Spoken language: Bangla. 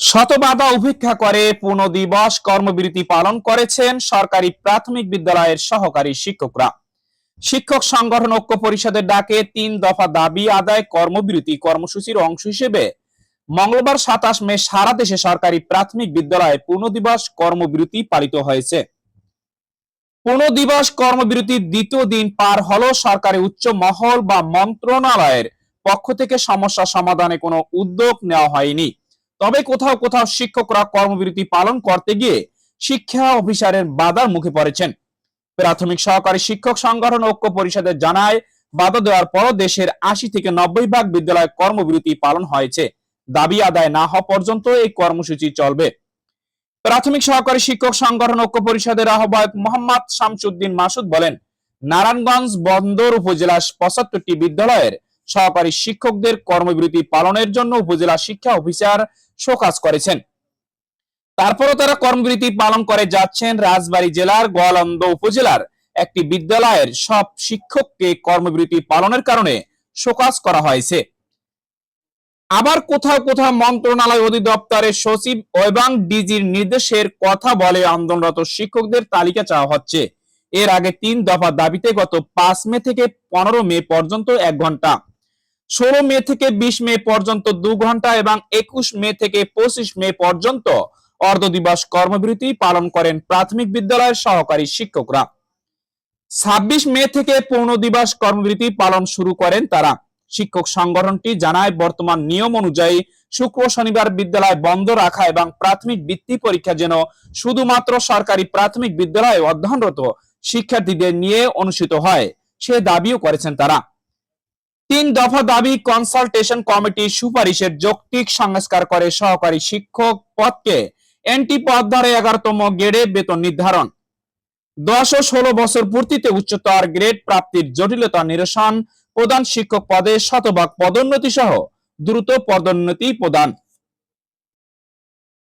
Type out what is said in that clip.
শত বাধা উপেক্ষা করে পূর্ণ দিবস কর্মবিরতি পালন করেছেন সরকারি প্রাথমিক বিদ্যালয়ের সহকারী শিক্ষকরা। শিক্ষক সংগঠন ঐক্য পরিষদের ডাকে ৩ দফা দাবি আদায় কর্মবিরতি কর্মসূচির অংশ হিসেবে মঙ্গলবার ২৭ মে সারা দেশে সরকারি প্রাথমিক বিদ্যালয়ে পূর্ণ দিবস কর্মবিরতি পালিত হয়েছে। পূর্ণ দিবস কর্মবিরতির দ্বিতীয় দিন পার হলো সরকারি উচ্চ মহল বা মন্ত্রণালয়ের পক্ষ থেকে সমস্যা সমাধানে কোনো উদ্যোগ নেওয়া হয়নি। তবে কোথাও কোথাও শিক্ষকরা কর্মবিরতি পালন করতে গিয়ে শিক্ষা অফিসারের বাধার মুখে পড়েছেন। প্রাথমিক সহকারী শিক্ষক সংগঠন ঐক্য পরিষদের জানায়, বাধা দেওয়ার পরও দেশের ৮০ থেকে ৯০ ভাগ বিদ্যালয়ে কর্মবিরতি পালন হয়েছে। দাবি আদায় না হওয়া পর্যন্ত এই কর্মসূচি চলবে। প্রাথমিক সহকারী শিক্ষক সংগঠন ঐক্য পরিষদের আহ্বায়ক মোহাম্মদ শামসুদ্দিন মাসুদ বলেন, নারায়ণগঞ্জ বন্দর উপজেলার ৭৫টি বিদ্যালয়ের সহকারী শিক্ষকদের কর্মবিরতি পালনের জন্য উপজেলা শিক্ষা অফিসার শোকজ করেছেন। তারপরও তারা কর্মবিরতি পালন করে যাচ্ছেন। রাজবাড়ী জেলার গোয়ালন্দ উপজেলার একটি বিদ্যালয়ের সব শিক্ষককে কর্মবিরতি পালনের কারণে শোকজ করা হয়েছে। আবার কোথাও কোথাও মন্ত্রণালয় অধিদপ্তরের সচিব এবং ডিজির নির্দেশের কথা বলে আন্দোলনরত শিক্ষকদের তালিকা চাওয়া হচ্ছে। এর আগে ৩ দফা দাবিতে গত ৫ মে থেকে ১৫ মে পর্যন্ত ১ ঘন্টা, ১৬ মে থেকে ২০ মে পর্যন্ত ২ ঘন্টা এবং ২১ মে থেকে ২৫ মে পর্যন্ত অর্ধ দিবস কর্মবিরতি পালন করেন প্রাথমিক বিদ্যালয়ের সহকারী শিক্ষকরা। ২৬ মে থেকে পূর্ণ দিবস কর্মবিরতি পালন শুরু করেন তারা। শিক্ষক সংগঠনটি জানায়, বর্তমান নিয়ম অনুযায়ী শুক্র শনিবার বিদ্যালয় বন্ধ রাখা এবং প্রাথমিক বৃত্তি পরীক্ষা যেন শুধুমাত্র সরকারি প্রাথমিক বিদ্যালয়ে অধ্যয়নরত শিক্ষার্থীদের নিয়ে অনুষ্ঠিত হয়, সে দাবিও করেছেন তারা। ৩ দফা দাবি কনসালটেশন কমিটির সুপারিশের যৌক্তিক সংস্কার করে সহকারী শিক্ষক পদকে এনটি পদ ধারে ১১তম গ্রেডে বেতন নির্ধারণ, ১০ ও ১৬ বছর পূর্তিতে উচ্চতর গ্রেড প্রাপ্তির জটিলতা নিরসন, প্রধান শিক্ষক পদে শতভাগ পদোন্নতি সহ দ্রুত পদোন্নতি প্রদান।